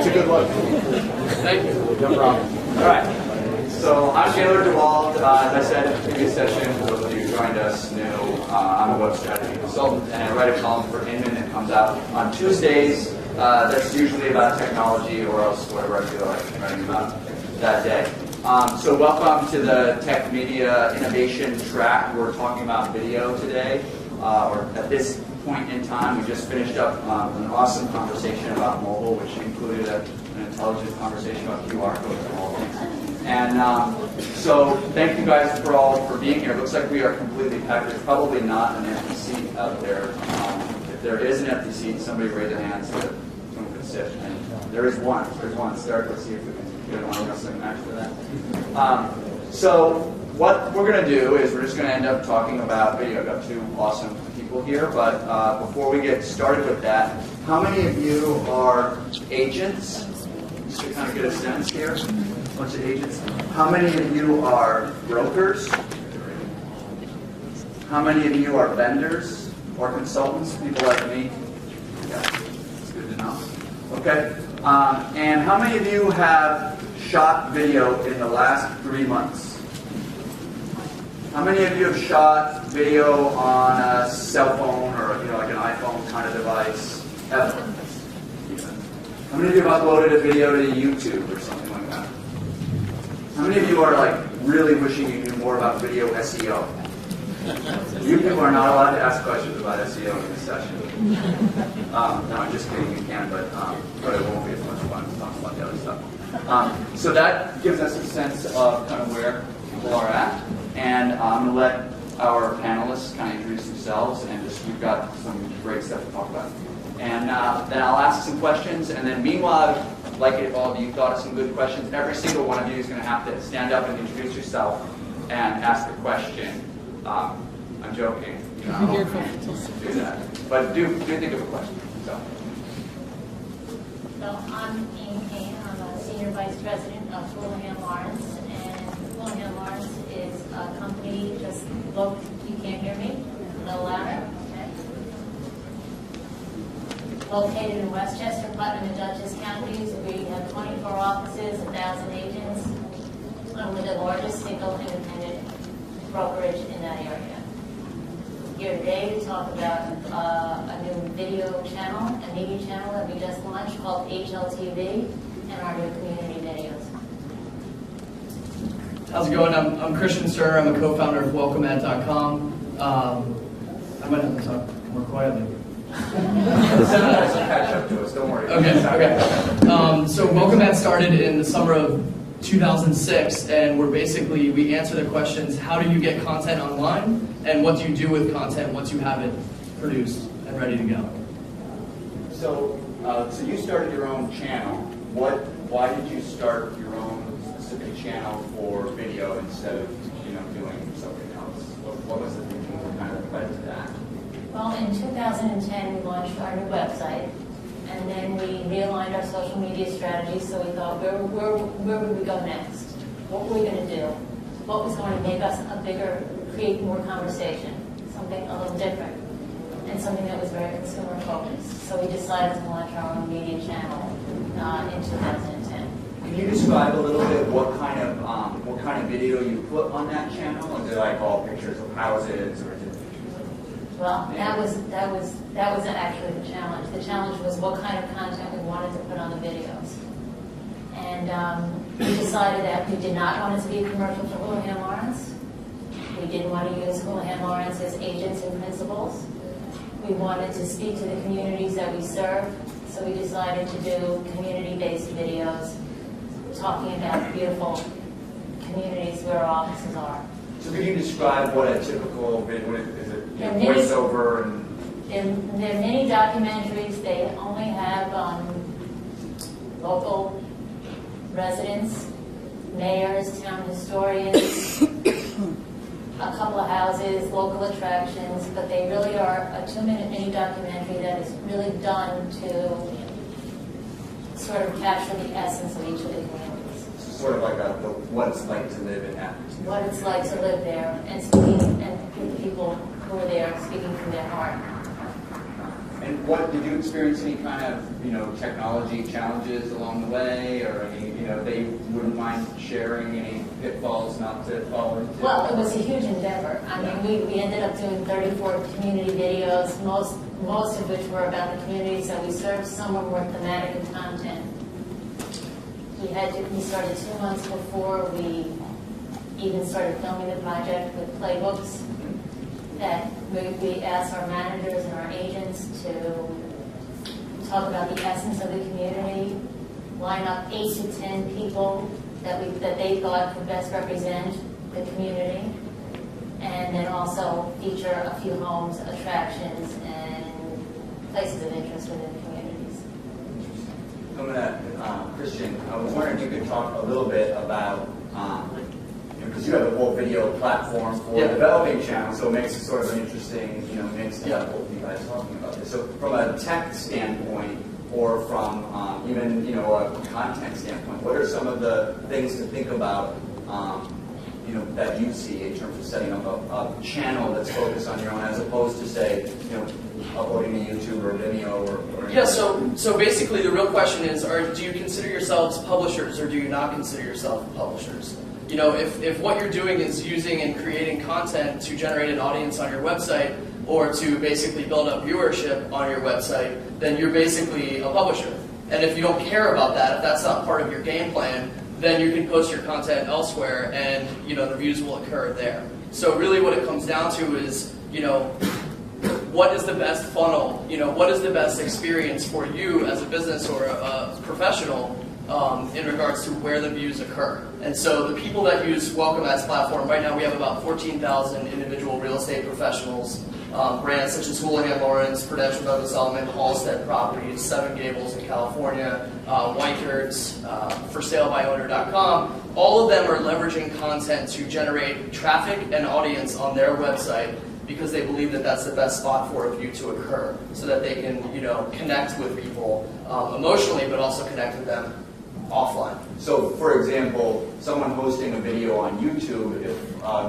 It's a good look. Thank you. No problem. All right. So I'm Gahlord, Dewald. As I said in the previous session, for those of you who joined us new, I'm a web strategy consultant, and I write a column for Inman that comes out on Tuesdays. That's usually about technology or else whatever I feel like writing about that day. So welcome to the Tech Media Innovation track. We're talking about video today, or at this point in time. We just finished up an awesome conversation about mobile, which included an intelligent conversation about QR codes and all things. And so thank you guys for being here. It looks like we are completely packed. There's probably not an empty seat out there. If there is an empty seat, somebody raise a hand so that someone can sit. And there is one. There's one. Start. Let's see if we can get an arm wrestling match for that. So what we're going to do is we're just going to end up talking about video. I've got two awesome people here, but before we get started with that, how many of you are agents? Just to kind of get a sense here. A bunch of agents. How many of you are brokers? How many of you are vendors or consultants? People like me? Yeah, it's good to know. Okay. And how many of you have shot video in the last 3 months? How many of you have shot video on a cell phone or like an iPhone kind of device ever? How many of you have uploaded a video to YouTube or something like that? How many of you are really wishing you knew more about video SEO? You people are not allowed to ask questions about SEO in this session. No, I'm just kidding. You can, but it won't be as much fun to talk about the other stuff. So that gives us a sense of kind of where people are at, and I'm going to let our panelists kind of introduce themselves, and we've got some great stuff to talk about. And then I'll ask some questions, and then meanwhile, I'd like it if all of you thought of some good questions. Every single one of you is going to have to stand up and introduce yourself and ask a question. I'm joking. You know, I don't do that. But do think of a question. So I'm Kane. I'm a Senior Vice President of Houlihan, and Houlihan is a company, just look, you can't hear me? No louder? Okay. Located in Westchester, Putnam, and Dutchess counties. We have 24 offices, 1,000 agents, and we're the largest single independent brokerage in that area. Here today to talk about a new video channel, a media channel that we just launched called HLTV, and our new community videos. How's it going? I'm Christian Sir. I'm a co-founder of WelcomeAd.com. I might have to talk more quietly. catch up to us. Don't worry. Okay. So WelcomeAd started in the summer of 2006, and we answer the questions: how do you get content online, and what do you do with content once you have it produced and ready to go? So you started your own channel. Why did you start your own specific channel for video instead of doing something else? What was the thinking that kind of led to that? Well, in 2010, we launched our new website, and then we realigned our social media strategy. So we thought, where would we go next? What were we going to do? What was going to make us create more conversation? Something a little different, and something that was very consumer focused. So we decided to launch our own media channel in 2010. Can you describe a little bit what kind of video you put on that channel? Is it all pictures of houses, or is it? Well, that was actually the challenge. The challenge was what kind of content we wanted to put on the videos. And we decided that we did not want it to be a commercial for Houlihan Lawrence. We didn't want to use Houlihan Lawrence as agents and principals. We wanted to speak to the communities that we serve. So we decided to do community-based videos talking about beautiful communities where our offices are. So could you describe what a typical video is? They're Voiceover and they're mini documentaries. They only have local residents, mayors, town historians, a couple of houses, local attractions, but they really are a 2-minute mini documentary that is really done to sort of capture the essence of each of the communities. sort of like what it's like to live in Athens. What it's like to live there and speaking, and the people who are there speaking from their heart. And what did you experience any kind of technology challenges along the way, or any they wouldn't mind sharing any pitfalls not to fall into? Well, it was a huge endeavor. I mean, we ended up doing 34 community videos, most of which were about the communities that we served. Some were more thematic in content. We started 2 months before we even started filming the project with playbooks that we asked our managers and our agents to talk about the essence of the community, line up 8 to 10 people that they thought could best represent the community, and then also feature a few homes, attractions, and places of interest within the communities. I'm gonna, Christian, I was wondering if you could talk a little bit about, because you have a whole video platform for developing channels, so it makes it sort of an interesting, mix of what you guys are talking about this. So from a tech standpoint, or from even, a content standpoint, what are some of the things to think about, that you see in terms of setting up a channel that's focused on your own, as opposed to, say, uploading to YouTube or Vimeo or Yeah, so basically the real question is, do you consider yourselves publishers or do you not consider yourself publishers? If what you're doing is using and creating content to generate an audience on your website or to basically build up viewership on your website, then you're basically a publisher. And if you don't care about that, if that's not part of your game plan, then you can post your content elsewhere and the views will occur there. So really what it comes down to is, what is the best funnel? What is the best experience for you as a business or a professional in regards to where the views occur? And so the people that use Welcome Ads platform, right now we have about 14,000 individual real estate professionals, brands such as Houlihan, Prudential Douglas Elliman, Halstead Properties, Seven Gables in California, Weichert's, ForSaleByOwner.com. All of them are leveraging content to generate traffic and audience on their website because they believe that that's the best spot for a view to occur, so that they can, connect with people emotionally, but also connect with them offline. So, for example, someone hosting a video on YouTube, if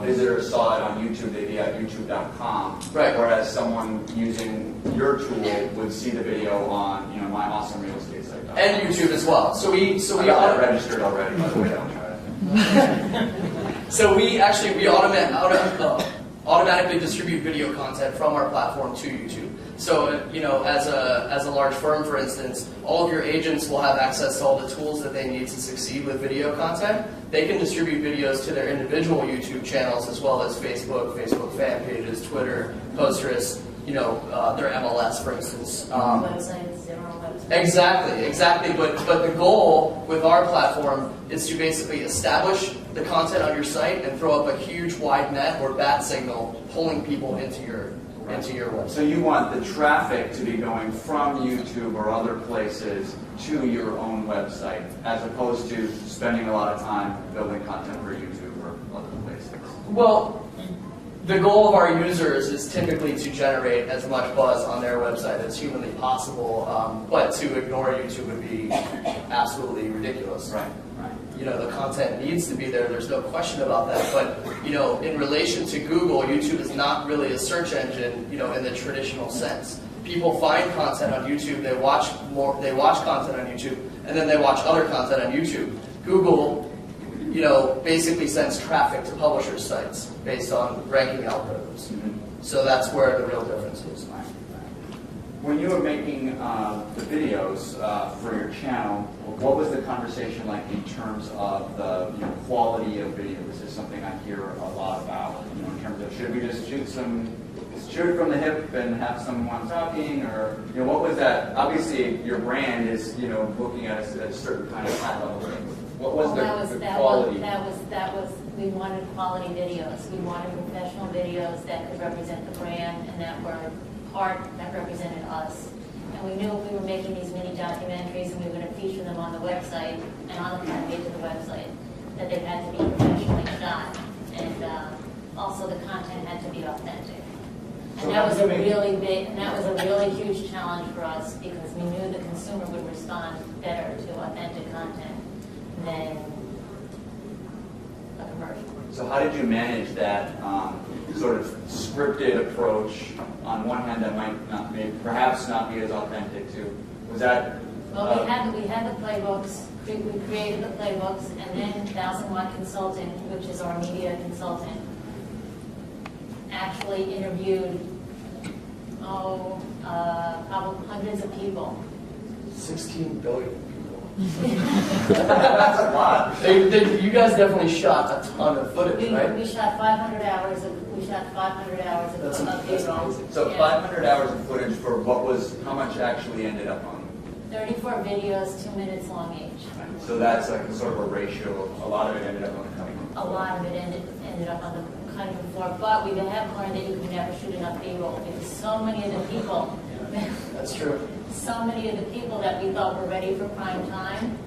visitors saw it on YouTube, they'd be at youtube.com. Right. Whereas someone using your tool would see the video on, my awesome real estate site. And YouTube as well. So we I got that registered already, by the way. Don't try it. So we automatically distribute video content from our platform to YouTube. So, as a large firm, for instance, all of your agents will have access to all the tools that they need to succeed with video content. They can distribute videos to their individual YouTube channels as well as Facebook fan pages, Twitter, Pinterest, their MLS, for instance. Websites, their own websites. Exactly. But the goal with our platform is to basically establish the content on your site and throw up a huge wide net or bat signal pulling people into your website. So you want the traffic to be going from YouTube or other places to your own website, as opposed to spending a lot of time building content for YouTube or other places. Well, the goal of our users is typically to generate as much buzz on their website as humanly possible, but to ignore YouTube would be absolutely ridiculous. Right. The content needs to be there, there's no question about that, but in relation to Google, YouTube is not really a search engine, in the traditional sense. People find content on YouTube, they watch content on YouTube, and then they watch other content on YouTube. Google, basically sends traffic to publishers' sites based on ranking algorithms. So that's where the real difference is. When you were making the videos for your channel, what was the conversation like in terms of the quality of video? This is something I hear a lot about, in terms of should we just shoot from the hip and have someone talking, or what was that? Obviously, your brand is looking at a certain kind of high level thing. What was the quality? We wanted quality videos. We wanted professional videos that could represent the brand and that were part that represented us. And we knew if we were making these mini documentaries and we were going to feature them on the website and on the front page of the website, that they had to be professionally shot, and also the content had to be authentic. And that was a really big, and that was a really huge challenge for us because we knew the consumer would respond better to authentic content than a commercial. So how did you manage that sort of scripted approach. On one hand, that might not perhaps not be as authentic too. Was that? Well, we had the playbooks. We created the playbooks, and then 1000 Watt Consulting, which is our media consultant, actually interviewed probably hundreds of people. 16 billion people. That's a lot. You guys definitely shot a ton of footage, right? We shot 500 hours of That's video. amazing. So Yeah. 500 hours of footage for how much actually ended up on? 34 videos, 2 minutes long each. So that's like sort of a ratio. A lot of it ended up on the cutting room. A lot of it ended up on the cutting room floor, but we have learned that you can never shoot enough B-roll because so many of the people, That's true. so many of the people that we thought were ready for prime time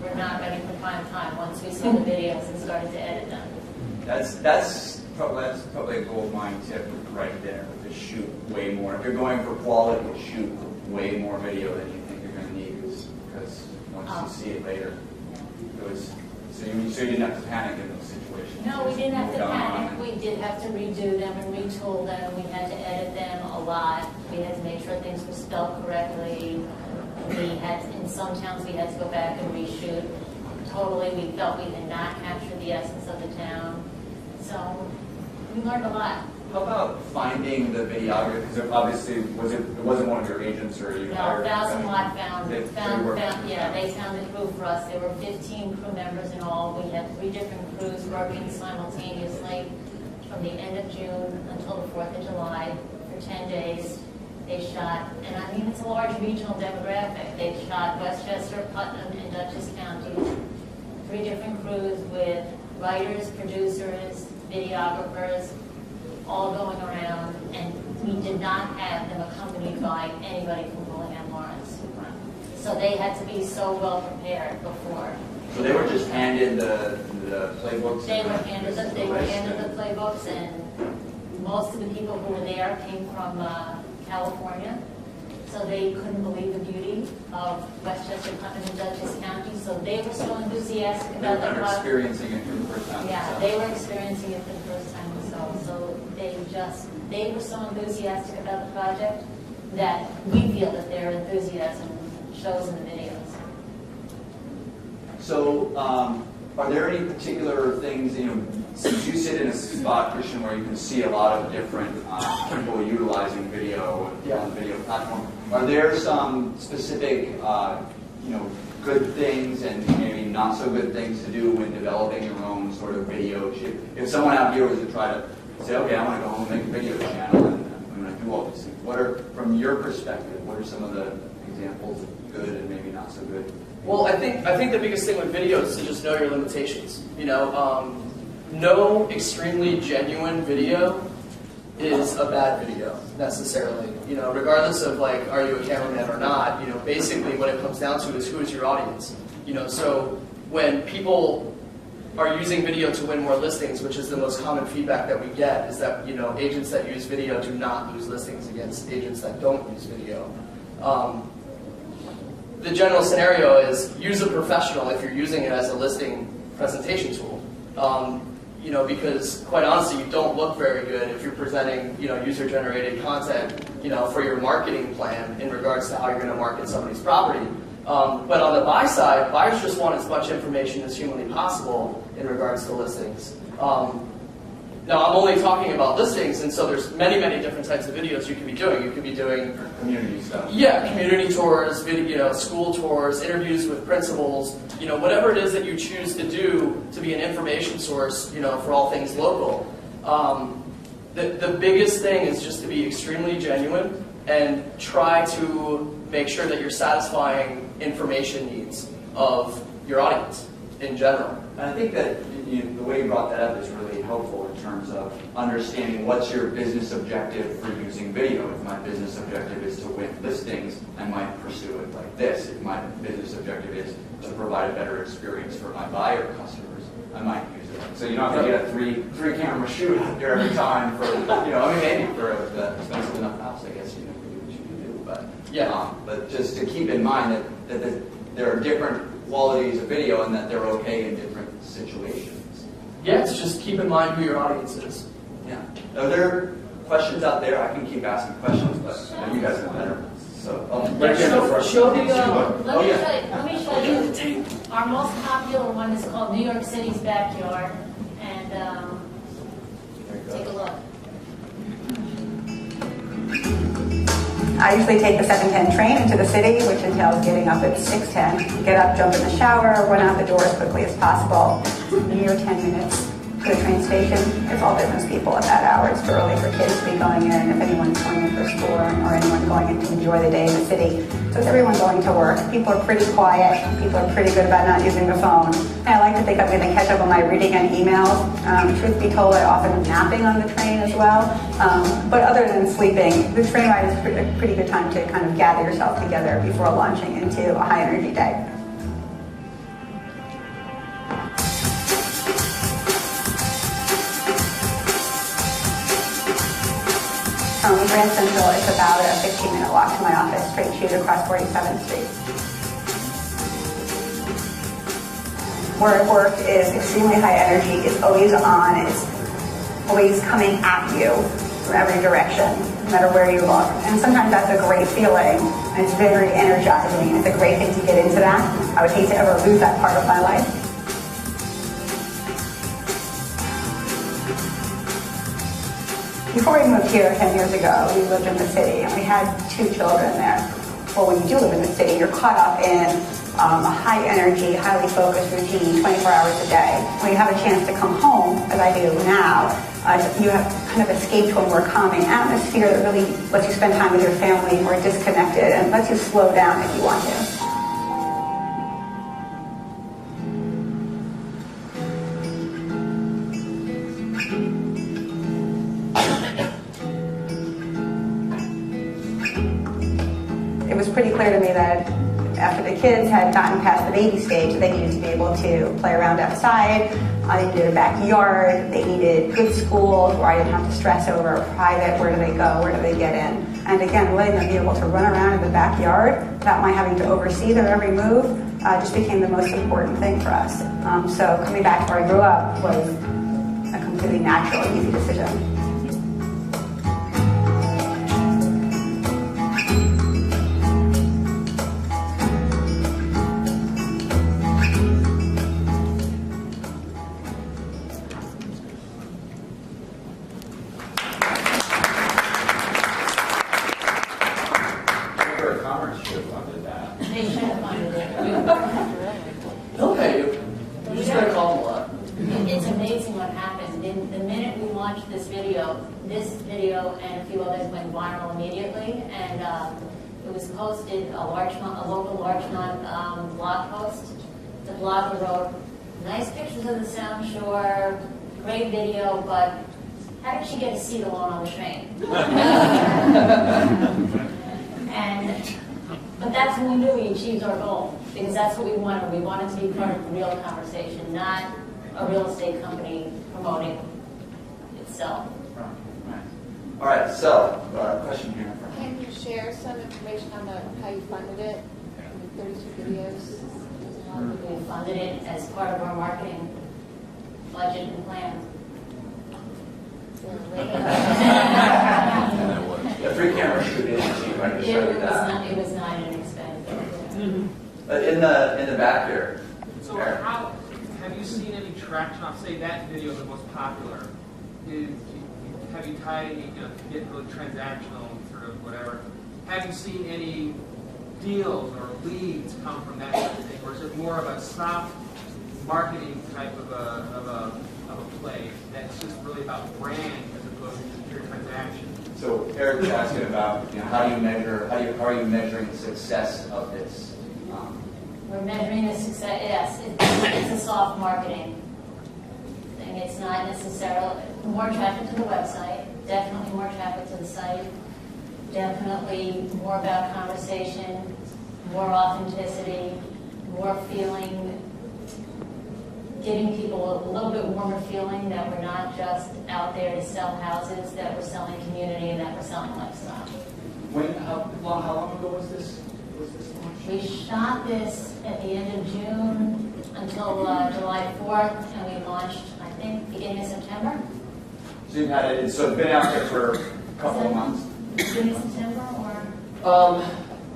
were not ready for prime time once we saw the videos and started to edit them. That's probably a gold mine tip right there. To shoot way more. If you're going for quality, shoot way more video than you think you're going to need, because once you see it later, it was. So you didn't have to panic in those situations. No, we didn't have to Moved on. panic. We did have to redo them and retool them. We had to edit them a lot. We had to make sure things were spelled correctly. In some towns, we had to go back and reshoot. Totally, we felt we did not capture the essence of the town. So we learned a lot. How about finding the videographer? Because obviously, it wasn't one of your agents or you No, hired? 1000 Watt they found the crew for us. There were 15 crew members in all. We had 3 different crews working simultaneously from the end of June until the 4th of July for 10 days. They shot, and I mean, it's a large regional demographic. They shot Westchester, Putnam, and Dutchess counties. 3 different crews with writers, producers, videographers, all going around, and we did not have them accompanied by anybody from Houlihan Lawrence. So they had to be so well prepared before. So they were just handed the playbooks? They were handed the playbooks, and most of the people who were there came from California. So they couldn't believe the beauty of Westchester, Putnam, and Dutchess County. So they were so enthusiastic about the They were project. experiencing it for the first time. Yeah, they were experiencing it for the first time themselves. So they were so enthusiastic about the project that we feel that their enthusiasm shows in the videos. So, are there any particular things, since you sit in a spot, Christian, where you can see a lot of different people utilizing video on the video platform, are there some specific, good things and maybe not so good things to do when developing your own sort of video chip? If someone out here was to try to say, okay, I want to go home and make a video channel and I'm going to do all these things, from your perspective, what are some of the examples of good and maybe not so good? Well, I think the biggest thing with video is to just know your limitations. No extremely genuine video is a bad video necessarily. Regardless of are you a cameraman or not. Basically what it comes down to is who is your audience. So when people are using video to win more listings, which is the most common feedback that we get, is that agents that use video do not lose listings against agents that don't use video. The general scenario is use a professional if you're using it as a listing presentation tool. Because quite honestly, you don't look very good if you're presenting, user-generated content, for your marketing plan in regards to how you're going to market somebody's property. But on the buy side, buyers just want as much information as humanly possible in regards to listings. Now, I'm only talking about listings, and so there's many, many different types of videos you can be doing. You could be doing community stuff. Yeah, community tours, school tours, interviews with principals, whatever it is that you choose to do to be an information source, for all things local. The biggest thing is just to be extremely genuine and try to make sure that you're satisfying information needs of your audience in general. And I think that the way you brought that up is really helpful in terms of understanding what's your business objective for using video. If my business objective is to win listings, I might pursue it like this. If my business objective is to provide a better experience for my buyer customers, I might use it. So you're not going to get a three camera shoot out there every time for, maybe for an expensive enough house, I guess, you can do what you can do. But, but just to keep in mind that there are different qualities of video and that they're okay in different situations. Yeah, it's just keep in mind who your audience is. Yeah. Are there questions out there? I can keep asking questions, but you guys know better. So, right here in the front. Show the, Let me show you. Our most popular one is called New York City's Backyard, and take a look. I usually take the 7:10 train into the city, which entails getting up at 6:10. Get up, jump in the shower, run out the door as quickly as possible. A mere 10 minutes to the train station. It's all business people at that hour. It's too early for kids to be going in, if anyone's going in for school or anyone going in to enjoy the day in the city. So it's everyone going to work. People are pretty quiet. People are pretty good about not using the phone. And I like to think I'm going to catch up on my reading and emails. Truth be told, I often am napping on the train as well. But other than sleeping, the train ride is a pretty good time to kind of gather yourself together before launching into a high energy day. From Grand Central, it's about a 15-minute walk to my office, straight shoot across 47th Street. Where I work is extremely high energy. It's always on. It's always coming at you from every direction, no matter where you look. And sometimes that's a great feeling, and it's very energizing. It's a great thing to get into that. I would hate to ever lose that part of my life. Before we moved here 10 years ago, we lived in the city, and we had 2 children there. Well, when you do live in the city, you're caught up in a high-energy, highly focused routine 24 hours a day. When you have a chance to come home, as I do now, you have kind of escaped to a more calming atmosphere that really lets you spend time with your family more disconnected and lets you slow down if you want to. It was pretty clear to me that after the kids had gotten past the baby stage, they needed to be able to play around outside. They needed a backyard. They needed good schools where I didn't have to stress over private, where do they go, where do they get in. And again, letting them be able to run around in the backyard without my having to oversee their every move just became the most important thing for us. So coming back to where I grew up was a completely natural, easy decision. They should have funded it. They'll pay you. You just gotta call them a lot. It's amazing what happened. The minute we launched this video and a few others went viral immediately, and it was posted, a local Larchmont blog post. The blogger wrote, nice pictures of the Sound Shore, great video, but how did she get a seat alone on the train? But that's when we knew we achieved our goal, because that's what we wanted. We wanted to be part of a real conversation, not a real estate company promoting itself. Right. All right, so, question here. Can you share some information on how you funded it? The 32 videos? We funded it as part of our marketing budget and plan. The free camera shoot is cheap, I can show you that. It was not inexpensive. In the back here. So how have you seen any traction? I'll say that video is the most popular. Have you tied any, get really transactional, sort of whatever? Have you seen any deals or leads come from that sort of thing, or is it more of a soft marketing type of a play that's just really about brand as opposed to pure transaction? So Eric was asking about how are you measuring the success of this? We're measuring the success. Yes, it's a soft marketing thing. It's not necessarily more traffic to the website. Definitely more traffic to the site. Definitely more about conversation, more authenticity, more feeling. Giving people a little bit warmer feeling that we're not just out there to sell houses, that we're selling community, and that we're selling lifestyle. How long ago was this launch? We shot this at the end of June until July 4th, and we launched, I think, beginning of September. So you've had it, so it's been out there for a couple of months. Beginning of September or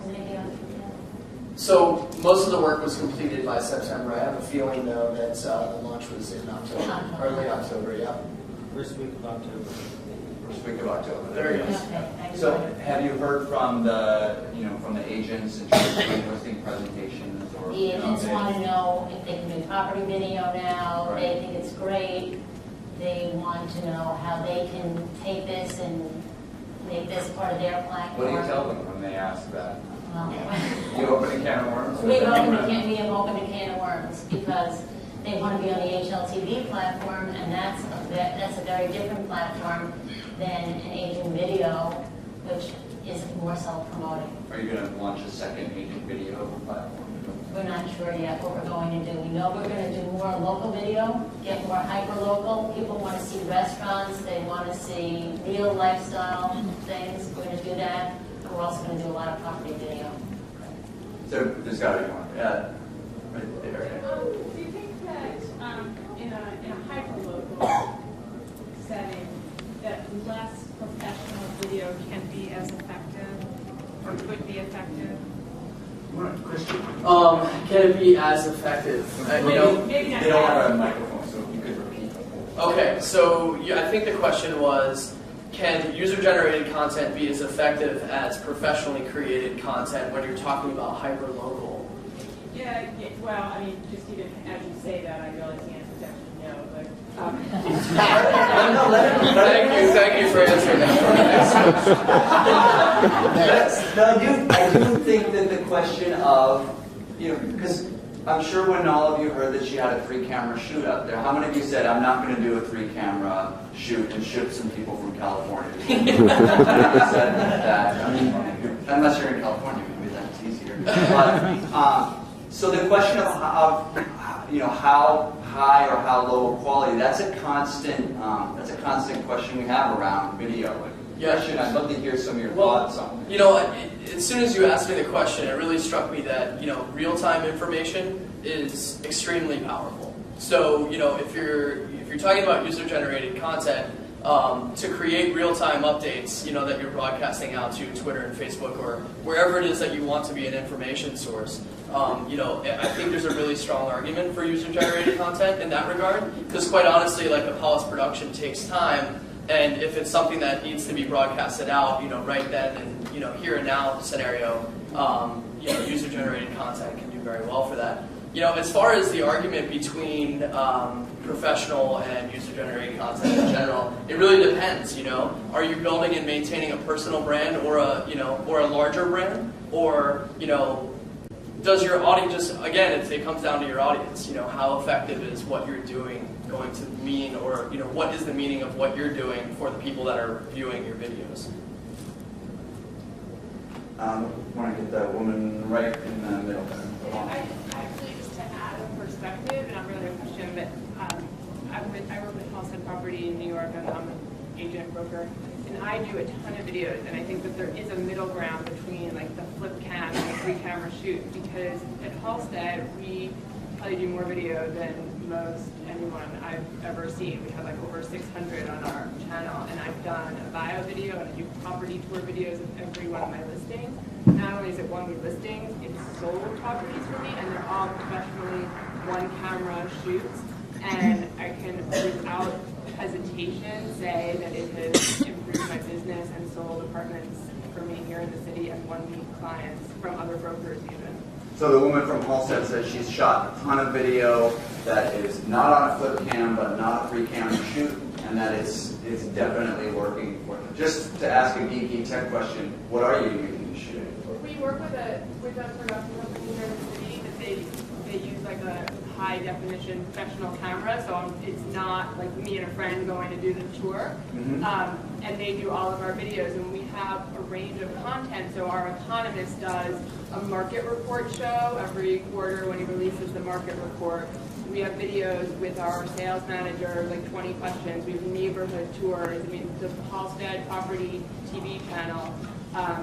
maybe October? So most of the work was completed by September. I have a feeling though that the launch was in October, early October. Yeah. First week of October. First week of October. There you go. Okay, thanks. So have you heard from the, from the agents in terms of doing listing presentations or? The agents want to know if they can do property video now. Right. They think it's great. They want to know how they can take this and make this part of their platform. What do you tell them when they ask that? Well, You open a can of worms? we have opened a can of worms because they want to be on the HLTV platform, and that's a very different platform than an agent video, which is more self-promoting. Are you going to launch a second agent video platform? We're not sure yet what we're going to do. We know we're going to do more local video, get more hyper-local. People want to see restaurants. They want to see real lifestyle things. We're going to do that. We're also going to do a lot of property video. So there's got to be more. Yeah. Right there. Do you think that in a hyper-local setting, that less professional video can be as effective or could be effective? Christian? Can it be as effective? Maybe not They don't as have a microphone, so you could repeat. Okay, so I think the question was, can user-generated content be as effective as professionally created content when you're talking about hyper-local? Yeah, well, I mean, just even as you say that, I realize the answer is actually no, but... Thank you for answering that. I do think that the question of, because I'm sure when all of you heard that she had a 3-camera shoot up there, how many of you said, I'm not going to do a 3-camera shoot and ship some people from California? Said that. I mean, unless you're in California, maybe that's easier. But, so the question of how high or how low quality, that's a constant question we have around video. Yeah. Christian, I'd love to hear some of your thoughts on it. As soon as you asked me the question, it really struck me that real-time information is extremely powerful. So if you're talking about user-generated content, to create real-time updates, that you're broadcasting out to Twitter and Facebook or wherever it is that you want to be an information source, I think there's a really strong argument for user-generated content in that regard. Because quite honestly, like a post-production takes time. And if it's something that needs to be broadcasted out, right then and here and now scenario, user-generated content can do very well for that. As far as the argument between professional and user-generated content in general, it really depends. Are you building and maintaining a personal brand or a larger brand, or does your audience just, again, it comes down to your audience. How effective is what you're doing going to mean, or what is the meaning of what you're doing for the people that are viewing your videos? Want to get that woman right in the middle. I actually, just to add a perspective, and not really a question, but I work with Houlihan Property in New York, and I'm an agent broker, and I do a ton of videos, and I think that there is a middle ground between like the flip cam and the 3-camera shoot, because at Halstead, we probably do more video than most anyone I've ever seen. We have like over 600 on our channel, and I've done a bio video and I do property tour videos of every one of my listings. Not only is it one-week listings, it's sold properties for me, and they're all professionally 1-camera shoots. And I can, without hesitation, say that it has improved my business and sold apartments for me here in the city and won me clients from other brokers even. So the woman from Halstead says she's shot a ton of video that is not on a flip cam, but not a 3-camera shoot, and that it's definitely working for them. Just to ask a geeky tech question, what are you using to shoot? We work with a production company here in the city that they use like a high definition professional camera, so it's not like me and a friend going to do the tour. And they do all of our videos, and we have a range of content. So our economist does a market report show every quarter when he releases the market report. We have videos with our sales manager, like 20 questions. We have neighborhood tours. I mean, the Halstead Property TV channel,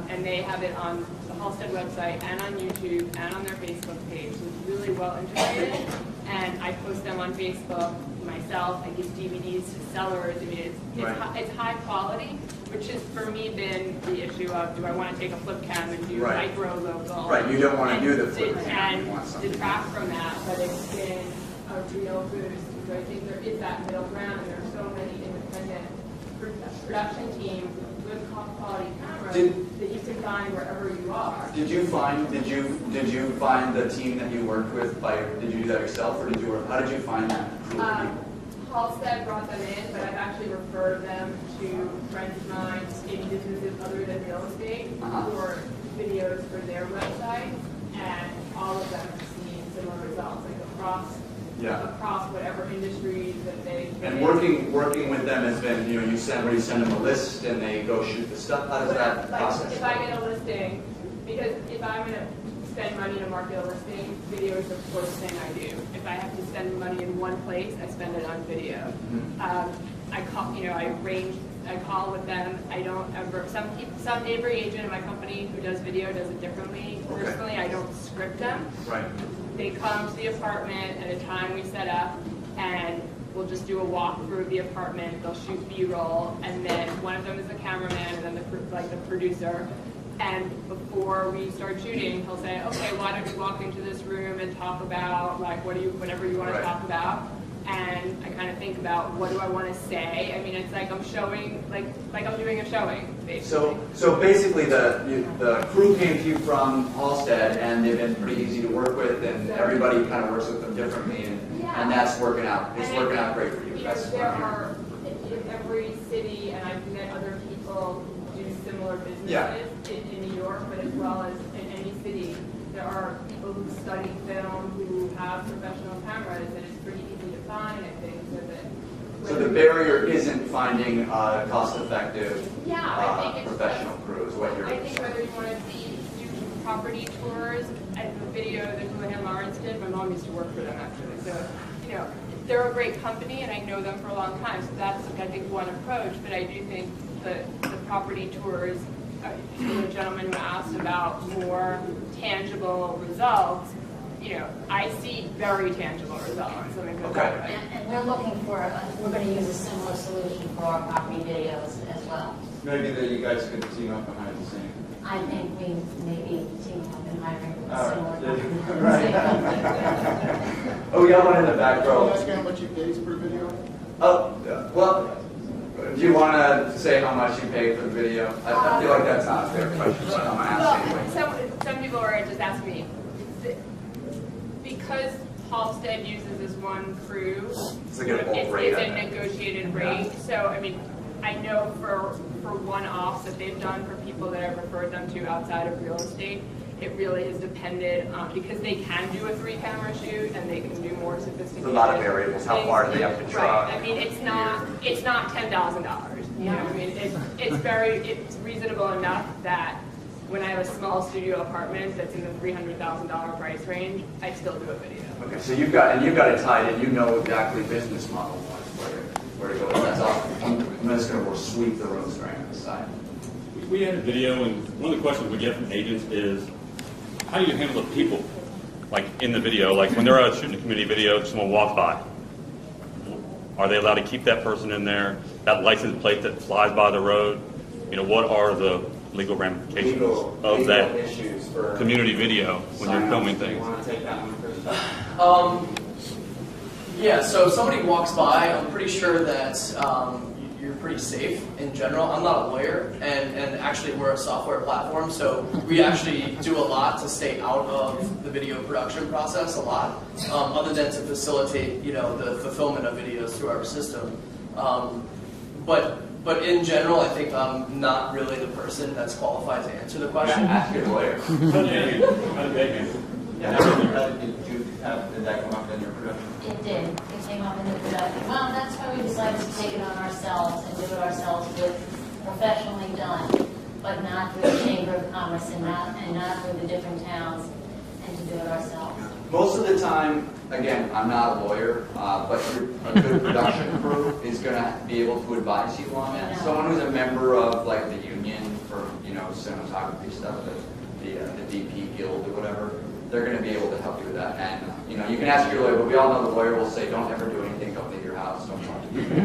and they have it on the Halstead website and on YouTube and on their Facebook page. So it's really well integrated. and I post them on Facebook myself. I give DVDs to sellers. I mean, it's high quality, which has for me been the issue of, do I want to take a flip cam and do micro local? Right, you don't want to do the flip cam. You want And something. detract from that, but it's been a real boost. So I think there is that middle ground, and there are so many independent production teams with good quality cameras that you can find wherever you are. Did you find the team that you worked with did you do that yourself, or how did you find that crew of people? Halstead brought them in, but I've actually referred them to friends of mine in businesses other than real estate for videos for their website, and all of them have seen similar results, like across whatever industries that they. And working with them has been, you send them a list and they go shoot the stuff. How does that process? If I get a listing, because if I'm going to spend money to market a listing, video is the first thing I do. If I have to spend money in one place, I spend it on video. I call with them. I don't ever. Every agent in my company who does video does it differently. Okay. Personally, I don't script them. Right. They come to the apartment at a time we set up, and we'll just do a walkthrough of the apartment. They'll shoot B-roll, and then one of them is the cameraman, and then the producer. And before we start shooting, he'll say, "Okay, why don't you walk into this room and talk about whatever you want to talk about?" And I kind of think about, what do I want to say? I mean, it's like I'm showing, like I'm doing a showing, basically. So basically, the crew came to you from Halstead, and they've been pretty easy to work with, and everybody kind of works with them differently, and that's working out. It's working out great for you. That's there are in every city, and I've met other people who do similar businesses in New York, but as well as in any city. There are people who study film who have professional cameras, and it's pretty easy to find, I think. So the barrier isn't finding cost-effective professional crews. I think whether you want to do property tours, the video that Houlihan Lawrence did, my mom used to work for them actually. So, they're a great company, and I know them for a long time. So that's, I think, one approach. But I do think the property tours, the gentleman who asked about more tangible results, I see very tangible results. Let me put it that way. And we're looking we're going to use a similar solution for our property videos as well. Maybe that you guys could team up behind the scenes. I think we maybe team up and hiring a similar company. Right. Oh, we got one in the back row. Can you ask how much you pay per video? Oh, well, do you want to say how much you pay for the video? I feel like that's not a fair question, so I'm going to ask anyway. Some people are just asking me, because Halstead uses this one crew, It's like an old rate. It's a negotiated rate. So, I mean, I know for one-offs that they've done for people that I've referred them to outside of real estate, it really is dependent because they can do a 3-camera shoot and they can do more sophisticated. There's a lot of variables. How far do they have to try? Right. I mean, it's not $10,000. You know, I mean, it's reasonable enough that when I have a small studio apartment that's in the $300,000 price range, I still do a video. Okay, so you've got it tied in. You know exactly business model where to go. That's awesome. I'm just going to sweep the room straight on the side. We had a video, and one of the questions we get from agents is, how do you handle the people, like in the video? Like when they're out shooting a community video, someone walks by. Are they allowed to keep that person in there? That license plate that flies by the road? What are the legal ramifications of that issues for community video when you're filming things? You want to take that one first? Yeah, so if somebody walks by, I'm pretty sure that you're pretty safe in general. I'm not a lawyer, and actually we're a software platform, so we actually do a lot to stay out of the video production process, a lot, other than to facilitate, the fulfillment of videos through our system. But in general, I think I'm not really the person that's qualified to answer the question. Ask your lawyer. How did they handle? Did that come up in your production? It did. It came up in the production. Well, that's why we decided to take it on ourselves and do it ourselves with professionally done, but not through the Chamber of Commerce and not through the different towns, and to do it ourselves. Most of the time, again, I'm not a lawyer, but a good production crew is going to be able to advise you on that. Someone who's a member of like the union for cinematography stuff, the DP Guild or whatever, they're going to be able to help you with that. And know, you can ask your lawyer, but we all know the lawyer will say, don't ever do anything, don't leave your house, don't talk to people.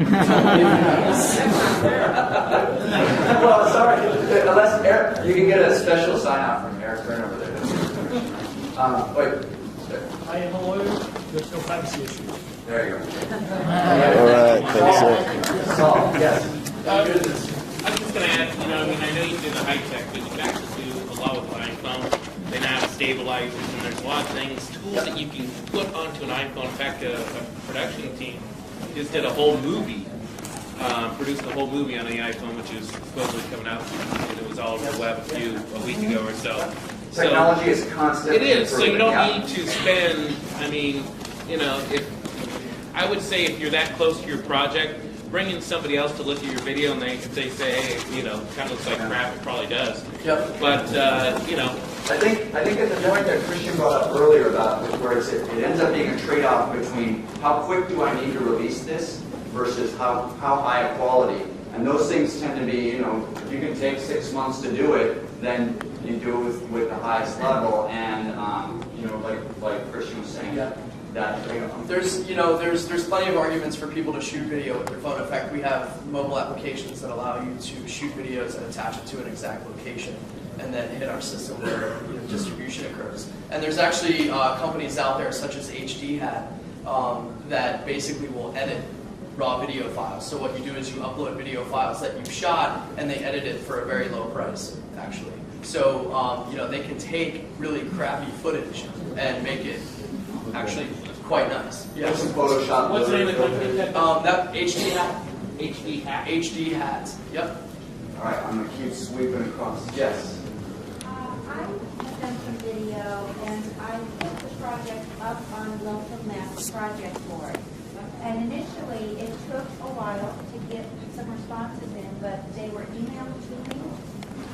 Well, sorry, unless Eric, you can get a special sign out from Eric Kern over there. Wait. I am a lawyer, there's no privacy issue. There you go. All right, thanks, sir. Saul, yes. I was just going to add, you know, I mean, I know you did the high tech, but you can actually do a lot with an iPhone. They now have stabilizers, and there's a lot of things, tools that you can put onto an iPhone. In fact, a production team just did a whole movie, produced a whole movie on the iPhone, which is supposedly coming out, and it was all over the web a week ago or so. Technology is constantly It is, so you don't improving, need to spend, I mean, you know, I would say if you're that close to your project, bring in somebody else to look at your video, and if they say, hey, you know, kind of looks like crap, it probably does. Yep. But, you know. I think at the point that Christian brought up earlier about where it ends up being a trade-off between how quick do I need to release this versus how high a quality. And those things tend to be, you know, if you can take 6 months to do it, then you do it with the highest level. And, you know, like Christian was saying, that there's plenty of arguments for people to shoot video with their phone. In fact, we have mobile applications that allow you to shoot videos and attach it to an exact location, and then hit our system where distribution occurs. And there's actually companies out there such as HD Hat that basically will edit raw video files. So what you do is you upload video files that you've shot, and they edit it for a very low price, actually. So you know, they can take really crappy footage and make it actually quite nice. Yeah. Some Photoshop. What's the name of the company? That HD Hat. HD Hat. HD Hat. Yep. All right, I'm gonna keep sweeping across. Yes. I have done some video, and I put the project up on Local Maps project board. And initially, it took a while to get some responses in, but they were emailed to me.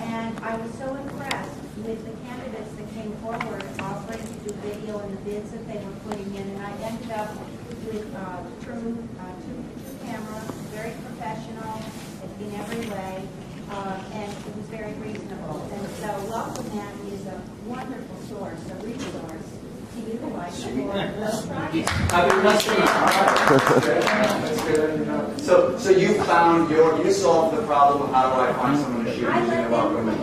And I was so impressed with the candidates that came forward offering to do video and the bids that they were putting in. And I ended up with two cameras, very professional in every way. And it was very reasonable. And so Local Map is a wonderful source, a resource to utilize for those projects. So you found you solved the problem of how do I find someone to shoot using about women?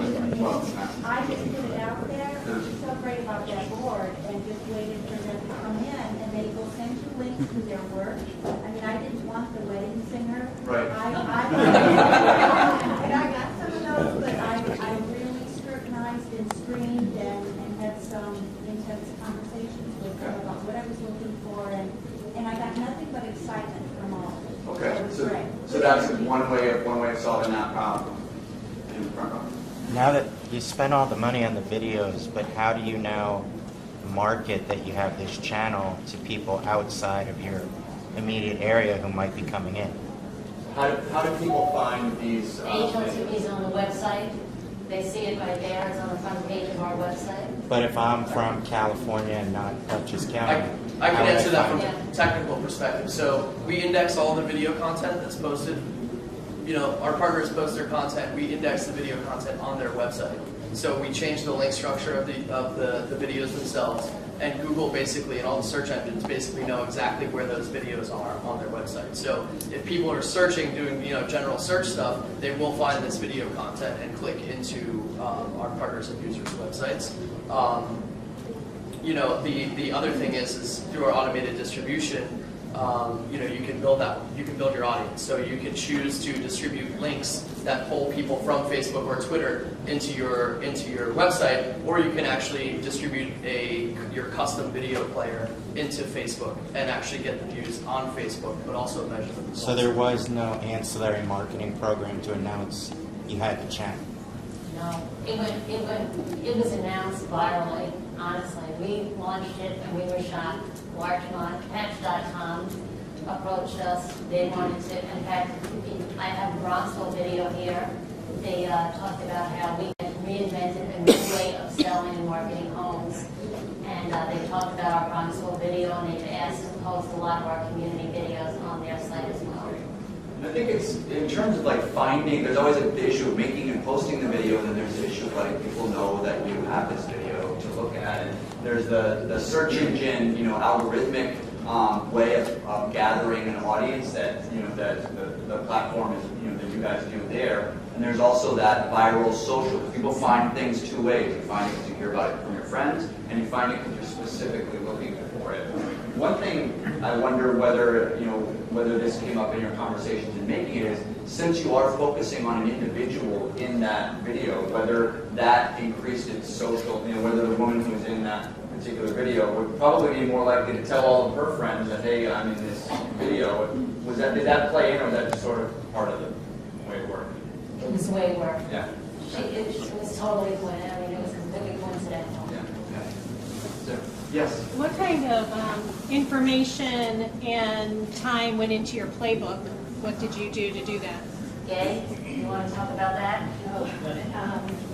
I just put it out there, which is so great about that board, and just waited for them to come in, and they will send you links to their work. I mean, I didn't want the wedding singer. Right. And I got some of those, but I really scrutinized and screened and had some intense conversations with them about what I was looking for, and I got nothing but excitement from all of it. Okay, so that's one way of solving that problem. Now that you spent all the money on the videos, but how do you now market that you have this channel to people outside of your immediate area who might be coming in? How do people find these? HLTV is on the website. They see it right there. It's on the front page of our website. But if I'm from California and not Dutchess County, I can answer that from a technical perspective. So we index all the video content that's posted. You know, our partners post their content. We index the video content on their website. So we change the link structure of the videos themselves. And Google basically, and all the search engines basically know exactly where those videos are on their website. So if people are searching, doing general search stuff, they will find this video content and click into our partners and users' websites. The other thing is through our automated distribution. You can build your audience. So you can choose to distribute links that pull people from Facebook or Twitter into your website, or you can actually distribute your custom video player into Facebook and actually get the views on Facebook, but also measure the results. So there was no ancillary marketing program to announce you had the channel? No, it was announced virally. Honestly, we launched it and we were shocked. Largemont, Patch.com approached us. They wanted to, in fact, I have a Bronxville video here. They talked about how we had reinvented a new way of selling and marketing homes. And they talked about our Bronxville video, and they've asked to post a lot of our community videos on their site as well. I think it's, in terms of like finding, there's always the issue of making and posting the video, and then there's the issue of like people know that you have this video to look at. And there's the search engine, algorithmic way of gathering an audience that, that the platform is, that you guys do there. And there's also that viral social. People find things two ways. You find it because you hear about it from your friends, and you find it because you're specifically looking for it. One thing I wonder whether, whether this came up in your conversations in making it is, since you are focusing on an individual in that video, whether that increased its social, whether the woman who's in that particular video would probably be more likely to tell all of her friends that, hey, I'm in this video. Did that play in, or was that just sort of part of the way it worked? It was the way it worked. Yeah. It was totally coincidental. It was completely coincidental. Yes. What kind of information and time went into your playbook? What did you do to do that? Gay, you want to talk about that?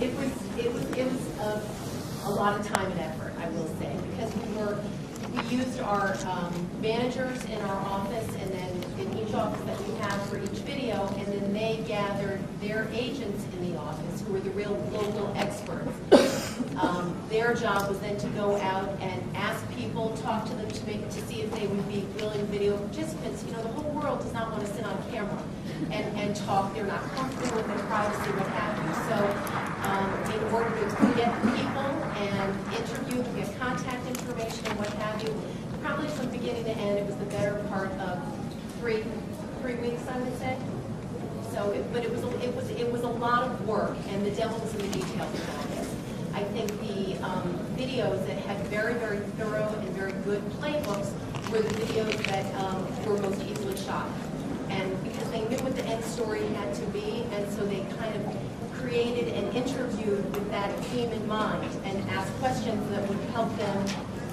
It was a lot of time and effort, I will say, because we used our managers in our office, and then in each office that we have for each video, and then they gathered their agents in the office who were the real local experts. Their job was then to go out and ask people, talk to them to see if they would be willing video participants. The whole world does not want to sit on camera and talk. They're not comfortable with their privacy, what have you. So in order to get people and interview, get contact information and what have you, probably from beginning to end, it was the better part of three weeks, I would say. So, but it was a lot of work, and the devil was in the details about this. I think the videos that had very, very thorough and very good playbooks were the videos that were most easily shot. And because they knew what the end story had to be, and so they kind of created and interviewed with that theme in mind and asked questions that would help them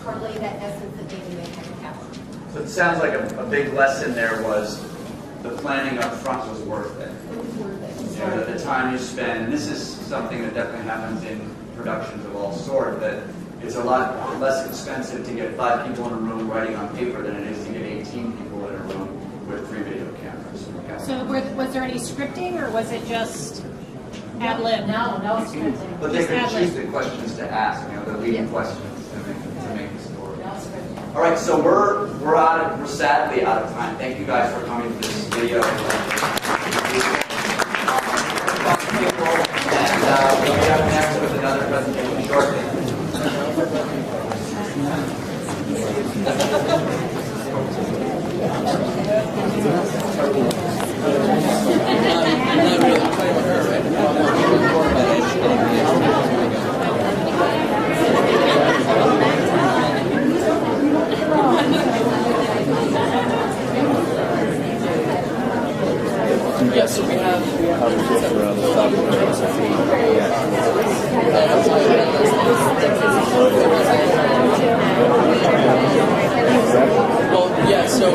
parlay that essence that they knew they had to capture. So it sounds like a big lesson there was the planning up front was worth it. It was worth it. The time you spend, and this is something that definitely happens in productions of all sorts, that it's a lot less expensive to get 5 people in a room writing on paper than it is to get 18 people in a room with 3 video cameras. Okay. So was there any scripting, or was it just ad lib? No scripting. But they could choose the questions to ask, the leading questions to make the story. No scripting. All right, so we're sadly out of time. Thank you guys for coming to this video. And we'll be up next with another presentation shortly. Yes, so we have. Well, yeah, so